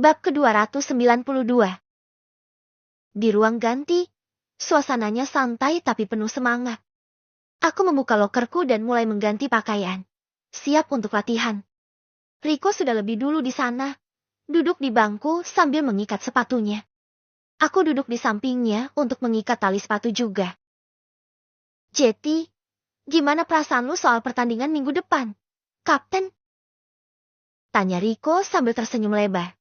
Bab ke-292. Di ruang ganti, suasananya santai tapi penuh semangat. Aku membuka lokerku dan mulai mengganti pakaian. Siap untuk latihan. Rico sudah lebih dulu di sana, duduk di bangku sambil mengikat sepatunya. Aku duduk di sampingnya untuk mengikat tali sepatu juga. Jetty, gimana perasaan lu soal pertandingan minggu depan, Kapten? Tanya Rico sambil tersenyum lebar.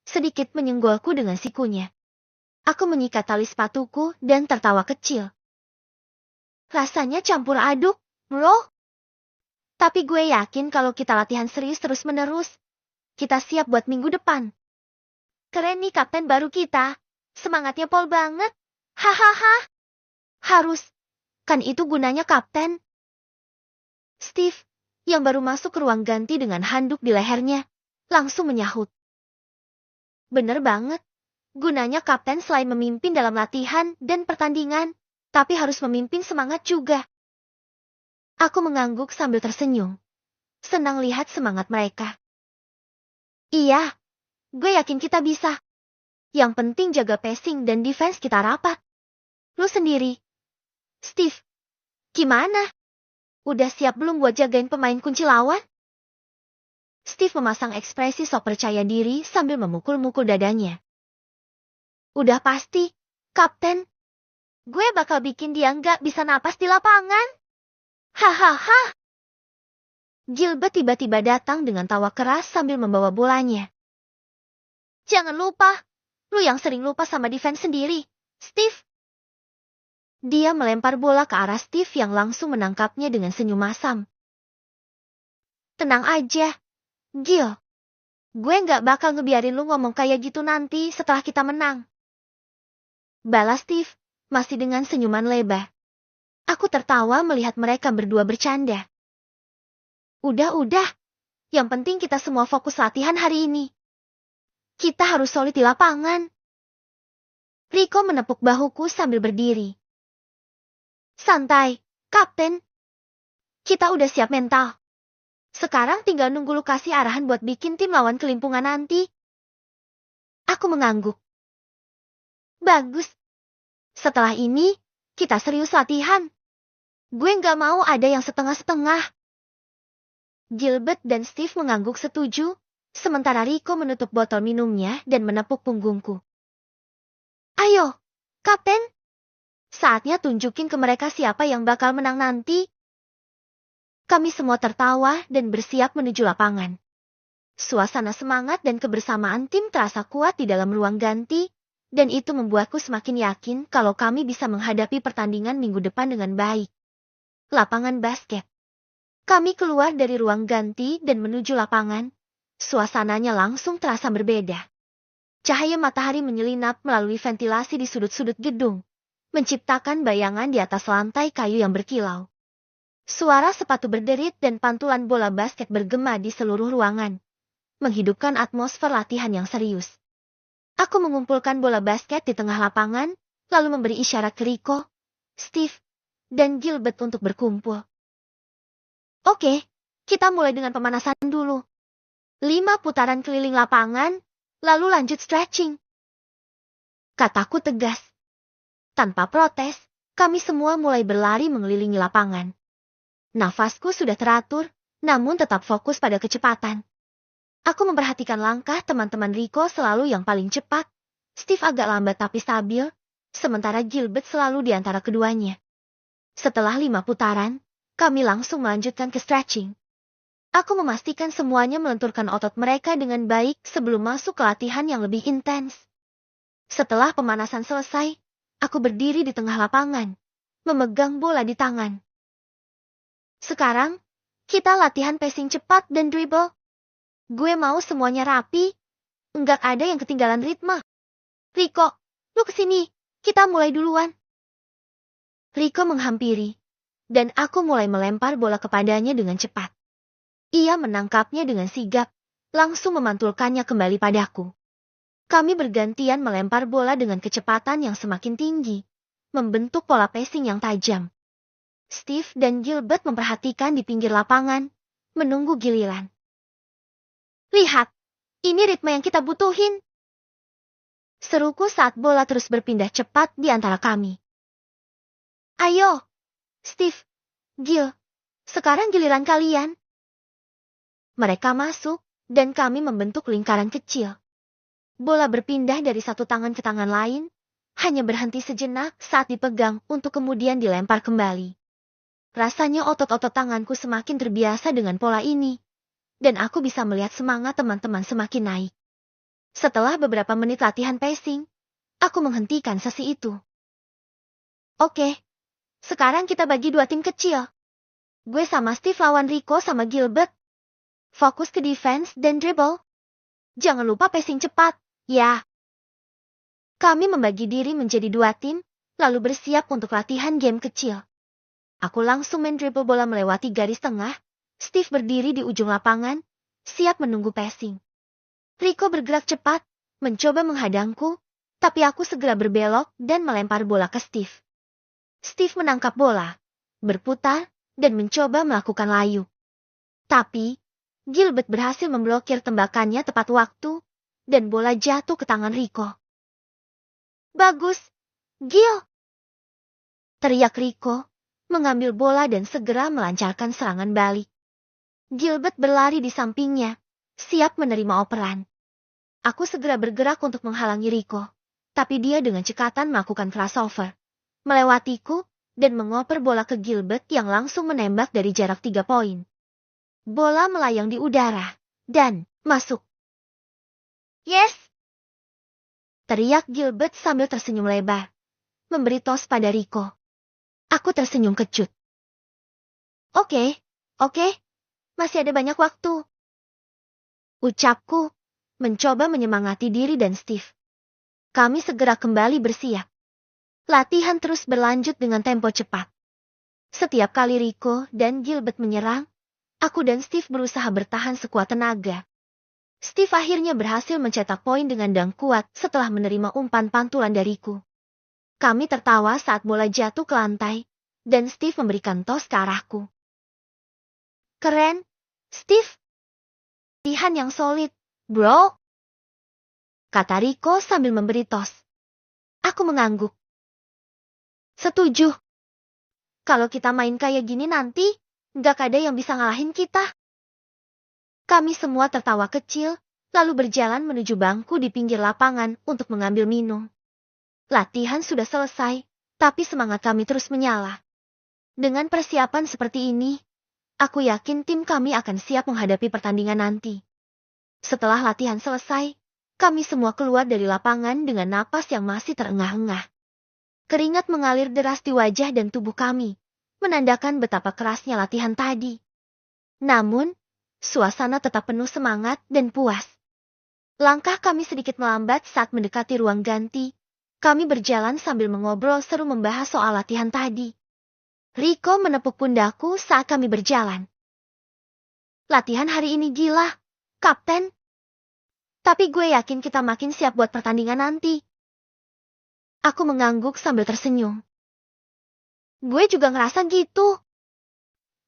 Sedikit menyenggolku dengan sikunya. Aku menyikat tali sepatuku dan tertawa kecil. Rasanya campur aduk, bro. Tapi gue yakin kalau kita latihan serius terus-menerus, kita siap buat minggu depan. Keren nih kapten baru kita. Semangatnya pol banget. Hahaha. Harus. Kan itu gunanya kapten. Steve, yang baru masuk ke ruang ganti dengan handuk di lehernya, langsung menyahut. Bener banget. Gunanya kapten selain memimpin dalam latihan dan pertandingan, tapi harus memimpin semangat juga. Aku mengangguk sambil tersenyum. Senang lihat semangat mereka. Iya, gue yakin kita bisa. Yang penting jaga passing dan defense kita rapat. Lu sendiri, Steve, gimana? Udah siap belum buat jagain pemain kunci lawan? Steve memasang ekspresi sok percaya diri sambil memukul-mukul dadanya. Udah pasti, Kapten. Gue bakal bikin dia nggak bisa napas di lapangan. Hahaha. Gilbert tiba-tiba datang dengan tawa keras sambil membawa bolanya. Jangan lupa, lu yang sering lupa sama defense sendiri, Steve. Dia melempar bola ke arah Steve yang langsung menangkapnya dengan senyum masam. Tenang aja, Gil. Gue nggak bakal ngebiarin lu ngomong kayak gitu nanti setelah kita menang. Balas Steve, masih dengan senyuman lebar. Aku tertawa melihat mereka berdua bercanda. Udah. Yang penting kita semua fokus latihan hari ini. Kita harus solid di lapangan. Rico menepuk bahuku sambil berdiri. Santai, Kapten. Kita udah siap mental. Sekarang tinggal nunggu lu kasih arahan buat bikin tim lawan kelimpungan nanti. Aku mengangguk. Bagus. Setelah ini, kita serius latihan. Gue nggak mau ada yang setengah-setengah. Gilbert dan Steve mengangguk setuju, sementara Rico menutup botol minumnya dan menepuk punggungku. Ayo, Kapten. Saatnya tunjukin ke mereka siapa yang bakal menang nanti. Kami semua tertawa dan bersiap menuju lapangan. Suasana semangat dan kebersamaan tim terasa kuat di dalam ruang ganti, dan itu membuatku semakin yakin kalau kami bisa menghadapi pertandingan minggu depan dengan baik. Lapangan basket. Kami keluar dari ruang ganti dan menuju lapangan. Suasananya langsung terasa berbeda. Cahaya matahari menyelinap melalui ventilasi di sudut-sudut gedung, menciptakan bayangan di atas lantai kayu yang berkilau. Suara sepatu berderit dan pantulan bola basket bergema di seluruh ruangan, menghidupkan atmosfer latihan yang serius. Aku mengumpulkan bola basket di tengah lapangan, lalu memberi isyarat ke Rico, Steve, dan Gilbert untuk berkumpul. Oke, kita mulai dengan pemanasan dulu. 5 putaran keliling lapangan, lalu lanjut stretching. Kataku tegas. Tanpa protes, kami semua mulai berlari mengelilingi lapangan. Nafasku sudah teratur, namun tetap fokus pada kecepatan. Aku memperhatikan langkah teman-teman Rico selalu yang paling cepat. Steve agak lambat tapi stabil, sementara Gilbert selalu di antara keduanya. Setelah 5 putaran, kami langsung melanjutkan ke stretching. Aku memastikan semuanya melenturkan otot mereka dengan baik sebelum masuk ke latihan yang lebih intens. Setelah pemanasan selesai, aku berdiri di tengah lapangan, memegang bola di tangan. Sekarang, kita latihan passing cepat dan dribble. Gue mau semuanya rapi, enggak ada yang ketinggalan ritme. Rico, lu kesini, kita mulai duluan. Rico menghampiri, dan aku mulai melempar bola kepadanya dengan cepat. Ia menangkapnya dengan sigap, langsung memantulkannya kembali padaku. Kami bergantian melempar bola dengan kecepatan yang semakin tinggi, membentuk pola passing yang tajam. Steve dan Gilbert memperhatikan di pinggir lapangan, menunggu giliran. Lihat, Ini ritme yang kita butuhin. Seruku saat bola terus berpindah cepat di antara kami. Ayo, Steve, Gil, sekarang giliran kalian. Mereka masuk, dan kami membentuk lingkaran kecil. Bola berpindah dari satu tangan ke tangan lain, hanya berhenti sejenak saat dipegang untuk kemudian dilempar kembali. Rasanya otot-otot tanganku semakin terbiasa dengan pola ini, dan aku bisa melihat semangat teman-teman semakin naik. Setelah beberapa menit latihan pacing, aku menghentikan sesi itu. Oke, sekarang kita bagi dua tim kecil. Gue sama Steve lawan Rico sama Gilbert. Fokus ke defense dan dribble. Jangan lupa pacing cepat, ya. Kami membagi diri menjadi dua tim, lalu bersiap untuk latihan game kecil. Aku langsung main dribble bola melewati garis tengah. Steve berdiri di ujung lapangan, siap menunggu passing. Rico bergerak cepat, mencoba menghadangku, tapi aku segera berbelok dan melempar bola ke Steve. Steve menangkap bola, berputar, dan mencoba melakukan layu. Tapi, Gilbert berhasil memblokir tembakannya tepat waktu, dan bola jatuh ke tangan Rico. Bagus, Gil! Teriak Rico, mengambil bola dan segera melancarkan serangan balik. Gilbert berlari di sampingnya, siap menerima operan. Aku segera bergerak untuk menghalangi Rico, tapi dia dengan cekatan melakukan crossover, melewatiku, dan mengoper bola ke Gilbert yang langsung menembak dari jarak 3 poin. Bola melayang di udara, dan masuk. Yes! Teriak Gilbert sambil tersenyum lebar, memberi tos pada Rico. Aku tersenyum kecut. Oke, masih ada banyak waktu. Ucapku, mencoba menyemangati diri dan Steve. Kami segera kembali bersiap. Latihan terus berlanjut dengan tempo cepat. Setiap kali Rico dan Gilbert menyerang, aku dan Steve berusaha bertahan sekuat tenaga. Steve akhirnya berhasil mencetak poin dengan dang kuat setelah menerima umpan pantulan dariku. Kami tertawa saat bola jatuh ke lantai, dan Steve memberikan tos ke arahku. Keren, Steve. Latihan yang solid, bro. Kata Rico sambil memberi tos. Aku mengangguk. Setuju. Kalau kita main kayak gini nanti, nggak ada yang bisa ngalahin kita. Kami semua tertawa kecil, lalu berjalan menuju bangku di pinggir lapangan untuk mengambil minum. Latihan sudah selesai, tapi semangat kami terus menyala. Dengan persiapan seperti ini, aku yakin tim kami akan siap menghadapi pertandingan nanti. Setelah latihan selesai, kami semua keluar dari lapangan dengan napas yang masih terengah-engah. Keringat mengalir deras di wajah dan tubuh kami, menandakan betapa kerasnya latihan tadi. Namun, suasana tetap penuh semangat dan puas. Langkah kami sedikit melambat saat mendekati ruang ganti. Kami berjalan sambil mengobrol seru membahas soal latihan tadi. Rico menepuk pundakku saat kami berjalan. Latihan hari ini gila, Kapten. Tapi gue yakin kita makin siap buat pertandingan nanti. Aku mengangguk sambil tersenyum. Gue juga ngerasa gitu.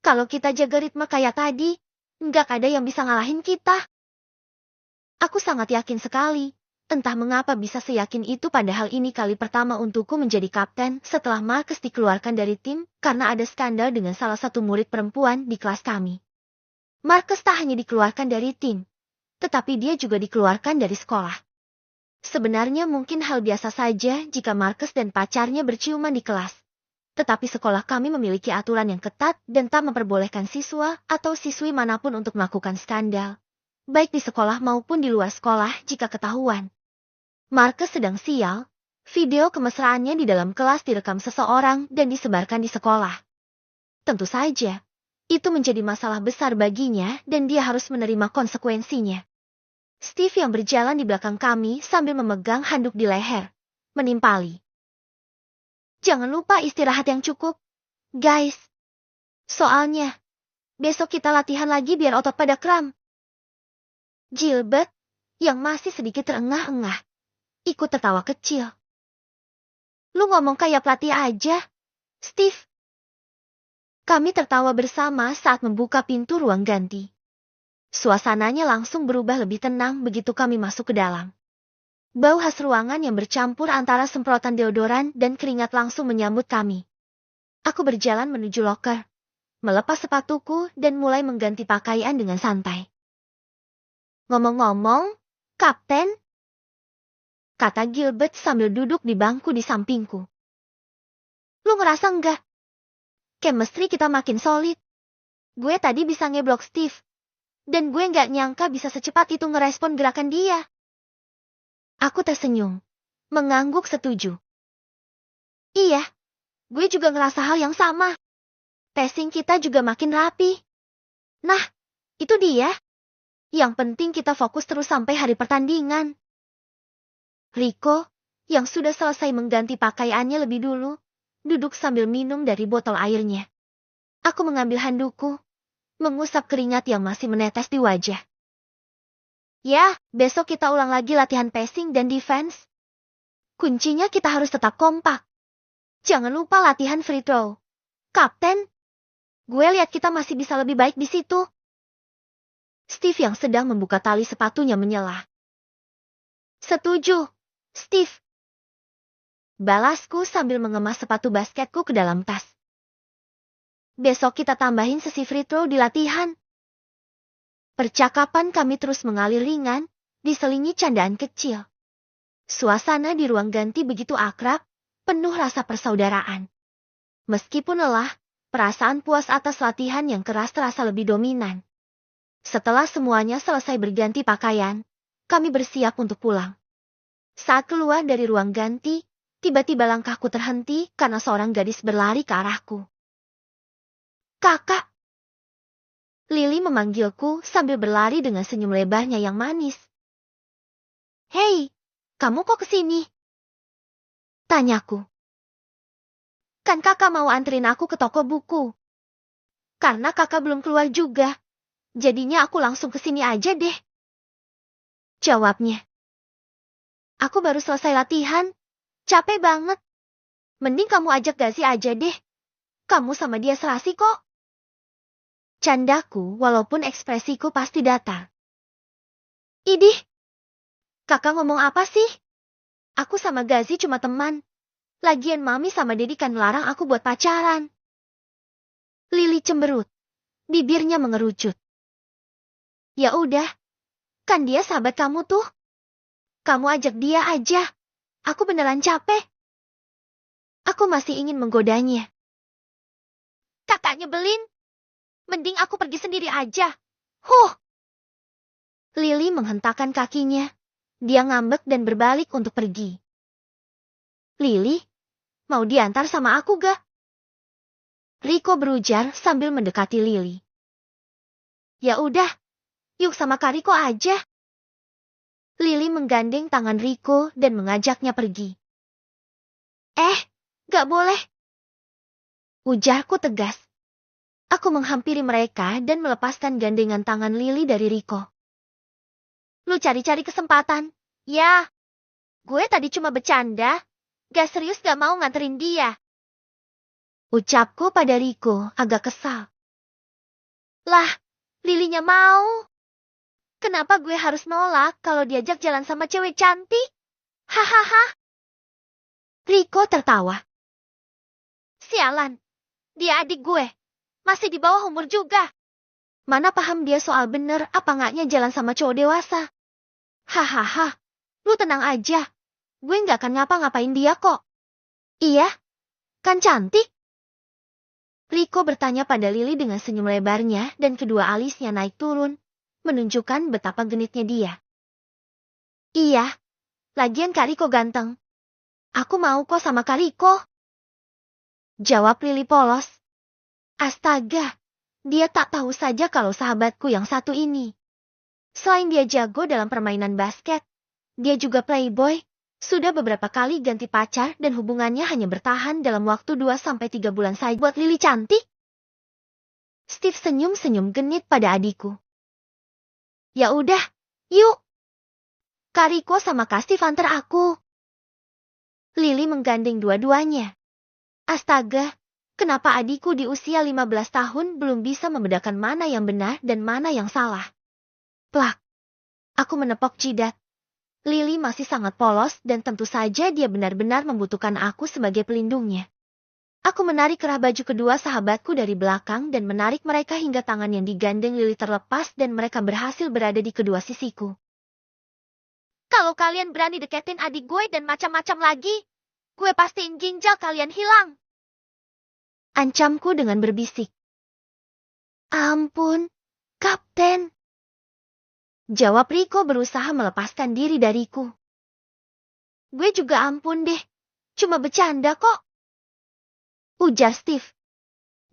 Kalau kita jaga ritme kayak tadi, nggak ada yang bisa ngalahin kita. Aku sangat yakin sekali. Entah mengapa bisa seyakin itu padahal ini kali pertama untukku menjadi kapten setelah Marcus dikeluarkan dari tim karena ada skandal dengan salah satu murid perempuan di kelas kami. Marcus tak hanya dikeluarkan dari tim, tetapi dia juga dikeluarkan dari sekolah. Sebenarnya mungkin hal biasa saja jika Marcus dan pacarnya berciuman di kelas. Tetapi sekolah kami memiliki aturan yang ketat dan tak memperbolehkan siswa atau siswi manapun untuk melakukan skandal. Baik di sekolah maupun di luar sekolah jika ketahuan. Marcus sedang sial, video kemesraannya di dalam kelas direkam seseorang dan disebarkan di sekolah. Tentu saja, itu menjadi masalah besar baginya dan dia harus menerima konsekuensinya. Steve yang berjalan di belakang kami sambil memegang handuk di leher, menimpali. Jangan lupa istirahat yang cukup, guys. Soalnya, besok kita latihan lagi biar otot pada kram. Gilbert, yang masih sedikit terengah-engah, ikut tertawa kecil. Lu ngomong kayak pelatih aja, Steve. Kami tertawa bersama saat membuka pintu ruang ganti. Suasananya langsung berubah lebih tenang begitu kami masuk ke dalam. Bau khas ruangan yang bercampur antara semprotan deodoran dan keringat langsung menyambut kami. Aku berjalan menuju loker, melepas sepatuku dan mulai mengganti pakaian dengan santai. Ngomong-ngomong, Kapten, kata Gilbert sambil duduk di bangku di sampingku. Lu ngerasa enggak? Chemistry kita makin solid. Gue tadi bisa ngeblok Steve. Dan gue nggak nyangka bisa secepat itu ngerespon gerakan dia. Aku tersenyum, mengangguk setuju. Iya, gue juga ngerasa hal yang sama. Pacing kita juga makin rapi. Nah, itu dia. Yang penting kita fokus terus sampai hari pertandingan. Rico, yang sudah selesai mengganti pakaiannya lebih dulu, duduk sambil minum dari botol airnya. Aku mengambil handukku, mengusap keringat yang masih menetes di wajah. Ya, besok kita ulang lagi latihan passing dan defense. Kuncinya kita harus tetap kompak. Jangan lupa latihan free throw. Kapten, gue lihat kita masih bisa lebih baik di situ. Steve yang sedang membuka tali sepatunya menyela. Setuju, Steve. Balasku sambil mengemas sepatu basketku ke dalam tas. Besok kita tambahin sesi free throw di latihan. Percakapan kami terus mengalir ringan, diselingi candaan kecil. Suasana di ruang ganti begitu akrab, penuh rasa persaudaraan. Meskipun lelah, perasaan puas atas latihan yang keras terasa lebih dominan. Setelah semuanya selesai berganti pakaian, kami bersiap untuk pulang. Saat keluar dari ruang ganti, tiba-tiba langkahku terhenti karena seorang gadis berlari ke arahku. Kakak! Lily memanggilku sambil berlari dengan senyum lebarnya yang manis. Hei, kamu kok kesini? Tanyaku. Kan kakak mau anterin aku ke toko buku. Karena kakak belum keluar juga. Jadinya aku langsung kesini aja deh. Jawabnya. Aku baru selesai latihan. Capek banget. Mending kamu ajak Gazi aja deh. Kamu sama dia serasi kok. Candaku walaupun ekspresiku pasti datar. Idih. Kakak ngomong apa sih? Aku sama Gazi cuma teman. Lagian Mami sama Dedi kan melarang aku buat pacaran. Lily cemberut. Bibirnya mengerucut. Ya udah. Kan dia sahabat kamu tuh. Kamu ajak dia aja. Aku beneran capek. Aku masih ingin menggodanya. Kakak nyebelin. Mending aku pergi sendiri aja. Lily menghentakkan kakinya. Dia ngambek dan berbalik untuk pergi. Lily, mau diantar sama aku gak? Rico berujar sambil mendekati Lily. Ya udah, yuk sama Kak Rico aja. Lily menggandeng tangan Rico dan mengajaknya pergi. Gak boleh. Ujarku tegas. Aku menghampiri mereka dan melepaskan gandengan tangan Lily dari Rico. Lu cari-cari kesempatan. Ya, gue tadi cuma bercanda. Gak serius gak mau nganterin dia. Ucapku pada Rico agak kesal. Lah, Lilynya mau. Kenapa gue harus nolak kalau diajak jalan sama cewek cantik? Hahaha. Rico tertawa. Sialan, dia adik gue. Masih di bawah umur juga. Mana paham dia soal bener apa ngaknya jalan sama cowok dewasa. Hahaha, lu tenang aja. Gue gak akan ngapa-ngapain dia kok. Iya, kan cantik? Rico bertanya pada Lily dengan senyum lebarnya dan kedua alisnya naik turun, menunjukkan betapa genitnya dia. Iya, lagian Kak Rico ganteng. Aku mau kok sama Kak Rico. Jawab Lily polos. Astaga, dia tak tahu saja kalau sahabatku yang satu ini. Selain dia jago dalam permainan basket, dia juga playboy, sudah beberapa kali ganti pacar dan hubungannya hanya bertahan dalam waktu 2-3 bulan saja. Buat Lily cantik? Steve senyum-senyum genit pada adikku. Ya udah, yuk. Kak Rico sama Kak Steve antar aku. Lily menggandeng dua-duanya. Astaga. Kenapa adikku di usia 15 tahun belum bisa membedakan mana yang benar dan mana yang salah? Plak. Aku menepok jidat. Lily masih sangat polos dan tentu saja dia benar-benar membutuhkan aku sebagai pelindungnya. Aku menarik kerah baju kedua sahabatku dari belakang dan menarik mereka hingga tangan yang digandeng Lily terlepas dan mereka berhasil berada di kedua sisiku. Kalau kalian berani deketin adik gue dan macam-macam lagi, gue pastiin ginjal kalian hilang. Ancamku dengan berbisik. Ampun, Kapten. Jawab Rico berusaha melepaskan diri dariku. Gue juga ampun deh, cuma bercanda kok. Ujar Steve.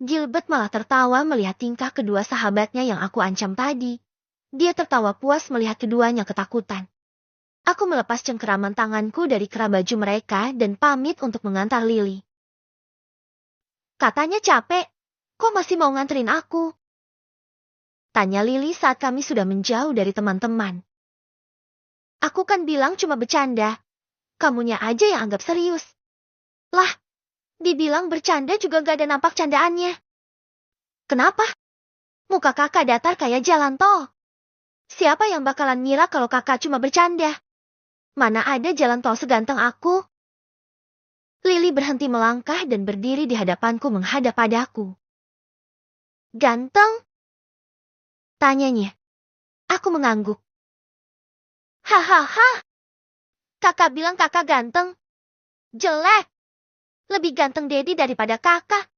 Gilbert malah tertawa melihat tingkah kedua sahabatnya yang aku ancam tadi. Dia tertawa puas melihat keduanya ketakutan. Aku melepas cengkeraman tanganku dari kerah baju mereka dan pamit untuk mengantar Lily. Katanya capek, kok masih mau nganterin aku? Tanya Lily saat kami sudah menjauh dari teman-teman. Aku kan bilang cuma bercanda. Kamunya aja yang anggap serius. Lah, dibilang bercanda juga gak ada nampak candaannya. Kenapa? Muka kakak datar kayak jalan tol. Siapa yang bakalan ngira kalau kakak cuma bercanda? Mana ada jalan tol seganteng aku? Lily berhenti melangkah dan berdiri di hadapanku menghadap padaku. Ganteng? Tanyanya. Aku mengangguk. Hahaha. Kakak bilang kakak ganteng. Jelek. Lebih ganteng Dedi daripada kakak.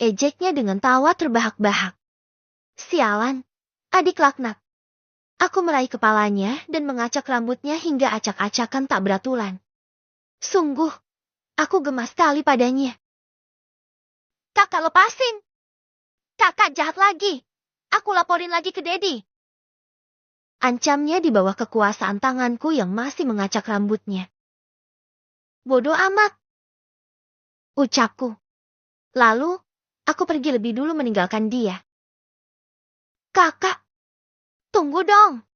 Ejeknya dengan tawa terbahak-bahak. Sialan, adik laknat. Aku meraih kepalanya dan mengacak rambutnya hingga acak-acakan tak beraturan. Sungguh, aku gemas sekali padanya. Kakak lepasin. Kakak jahat lagi. Aku laporin lagi ke Dedi. Ancamnya di bawah kekuasaan tanganku yang masih mengacak rambutnya. Bodoh amat. Ucapku. Lalu, aku pergi lebih dulu meninggalkan dia. Kakak, tunggu dong.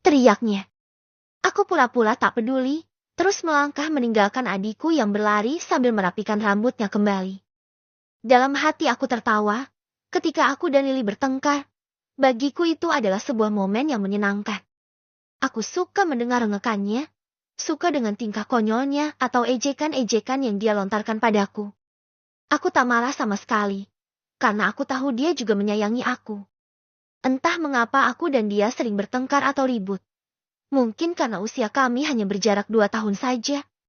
Teriaknya. Aku pura-pura tak peduli, terus melangkah meninggalkan adikku yang berlari sambil merapikan rambutnya kembali. Dalam hati aku tertawa, ketika aku dan Lily bertengkar, bagiku itu adalah sebuah momen yang menyenangkan. Aku suka mendengar rengekannya, suka dengan tingkah konyolnya atau ejekan-ejekan yang dia lontarkan padaku. Aku tak marah sama sekali, karena aku tahu dia juga menyayangi aku. Entah mengapa aku dan dia sering bertengkar atau ribut. Mungkin karena usia kami hanya berjarak 2 tahun saja.